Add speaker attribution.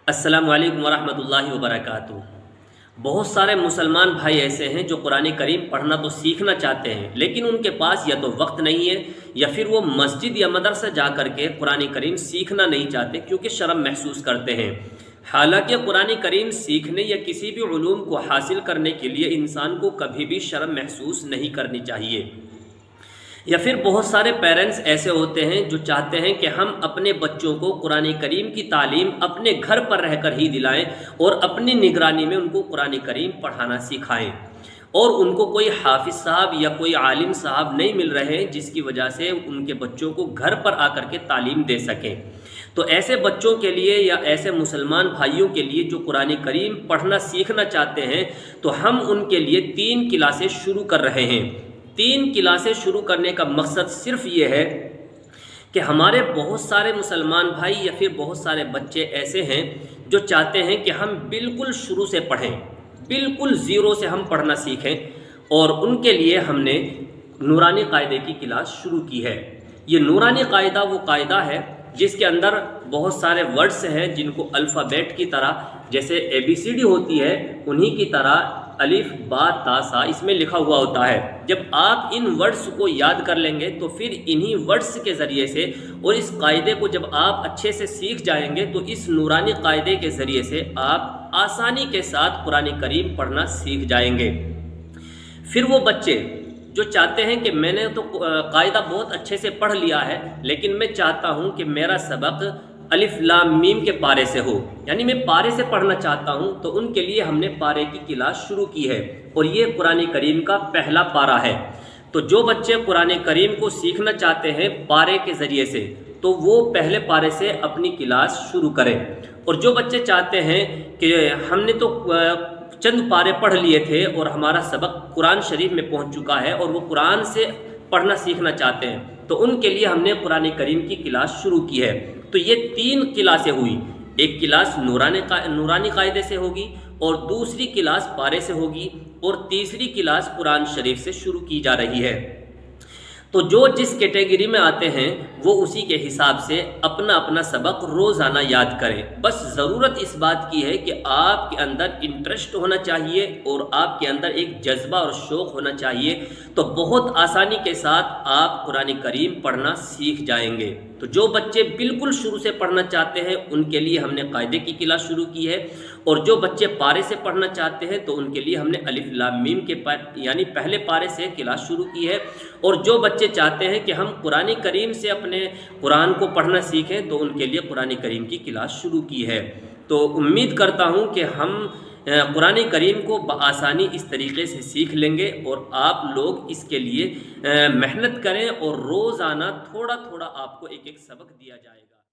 Speaker 1: السلام علیکم ورحمۃ اللہ وبرکاتہ۔ بہت سارے مسلمان بھائی ایسے ہیں جو قرآن کریم پڑھنا تو سیکھنا چاہتے ہیں، لیکن ان کے پاس یا تو وقت نہیں ہے یا پھر وہ مسجد یا مدرسہ جا کر کے قرآن کریم سیکھنا نہیں چاہتے کیونکہ شرم محسوس کرتے ہیں۔ حالانکہ قرآن کریم سیکھنے یا کسی بھی علوم کو حاصل کرنے کے لیے انسان کو کبھی بھی شرم محسوس نہیں کرنی چاہیے۔ یا پھر بہت سارے پیرنٹس ایسے ہوتے ہیں جو چاہتے ہیں کہ ہم اپنے بچوں کو قرآن کریم کی تعلیم اپنے گھر پر رہ کر ہی دلائیں اور اپنی نگرانی میں ان کو قرآن کریم پڑھانا سکھائیں، اور ان کو کوئی حافظ صاحب یا کوئی عالم صاحب نہیں مل رہے ہیں جس کی وجہ سے ان کے بچوں کو گھر پر آ کر کے تعلیم دے سکیں۔ تو ایسے بچوں کے لیے یا ایسے مسلمان بھائیوں کے لیے جو قرآن کریم پڑھنا سیکھنا چاہتے ہیں، تو ہم ان کے لیے 3 کلاسیں شروع کر رہے ہیں۔ 3 کلاسیں شروع کرنے کا مقصد صرف یہ ہے کہ ہمارے بہت سارے مسلمان بھائی یا پھر بہت سارے بچے ایسے ہیں جو چاہتے ہیں کہ ہم بالکل شروع سے پڑھیں، بالکل زیرو سے ہم پڑھنا سیکھیں، اور ان کے لیے ہم نے نورانی قاعدے کی کلاس شروع کی ہے۔ یہ نورانی قاعدہ وہ قاعدہ ہے جس کے اندر بہت سارے ورڈز ہیں جن کو الفابیٹ کی طرح، جیسے ABCD ہوتی ہے انہی کی طرح الف با تا سا اس میں لکھا ہوا ہوتا ہے۔ جب آپ ان ورڈز کو یاد کر لیں گے تو پھر انہی ورڈز کے ذریعے سے اور اس قاعدے کو جب آپ اچھے سے سیکھ جائیں گے تو اس نورانی قاعدے کے ذریعے سے آپ آسانی کے ساتھ قرآن کریم پڑھنا سیکھ جائیں گے۔ پھر وہ بچے جو چاہتے ہیں کہ میں نے تو قاعدہ بہت اچھے سے پڑھ لیا ہے لیکن میں چاہتا ہوں کہ میرا سبق الف لام میم کے پارے سے ہو، یعنی میں پارے سے پڑھنا چاہتا ہوں، تو ان کے لیے ہم نے پارے کی کلاس شروع کی ہے، اور یہ قرآن کریم کا پہلا پارہ ہے۔ تو جو بچے قرآن کریم کو سیکھنا چاہتے ہیں پارے کے ذریعے سے تو وہ پہلے پارے سے اپنی کلاس شروع کریں، اور جو بچے چاہتے ہیں کہ ہم نے تو چند پارے پڑھ لیے تھے اور ہمارا سبق قرآن شریف میں پہنچ چکا ہے اور وہ قرآن سے پڑھنا سیکھنا چاہتے ہیں، تو ان کے لیے ہم نے قرآن کریم کی کلاس شروع کی ہے۔ تو یہ 3 کلاسیں ہوئی، ایک کلاس نورانی قاعدے سے ہوگی، اور دوسری کلاس پارے سے ہوگی، اور تیسری کلاس قرآن شریف سے شروع کی جا رہی ہے۔ تو جو جس کیٹیگری میں آتے ہیں وہ اسی کے حساب سے اپنا اپنا سبق روزانہ یاد کریں۔ بس ضرورت اس بات کی ہے کہ آپ کے اندر انٹرسٹ ہونا چاہیے اور آپ کے اندر ایک جذبہ اور شوق ہونا چاہیے، تو بہت آسانی کے ساتھ آپ قرآن کریم پڑھنا سیکھ جائیں گے۔ تو جو بچے بالکل شروع سے پڑھنا چاہتے ہیں ان کے لیے ہم نے قاعدے کی کلاس شروع کی ہے، اور جو بچے پارے سے پڑھنا چاہتے ہیں تو ان کے لیے ہم نے الف لام میم کے یعنی پہلے پارے سے کلاس شروع کی ہے، اور جو بچے چاہتے ہیں کہ ہم قرآن کریم سے اپنے قرآن کو پڑھنا سیکھیں تو ان کے لیے قرآن کریم کی کلاس شروع کی ہے۔ تو امید کرتا ہوں کہ ہم قرآن کریم کو بآسانی اس طریقے سے سیکھ لیں گے، اور آپ لوگ اس کے لیے محنت کریں، اور روزانہ تھوڑا تھوڑا آپ کو ایک ایک سبق دیا جائے گا۔